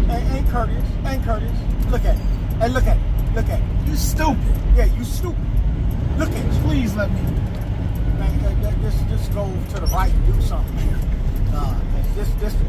Ain't Curtis. Ain't Curtis. Look at it. Hey, look at it. Look at it. You stupid. Yeah, you stupid. Look at you. Please let me. Man, just go to the right and do something. This the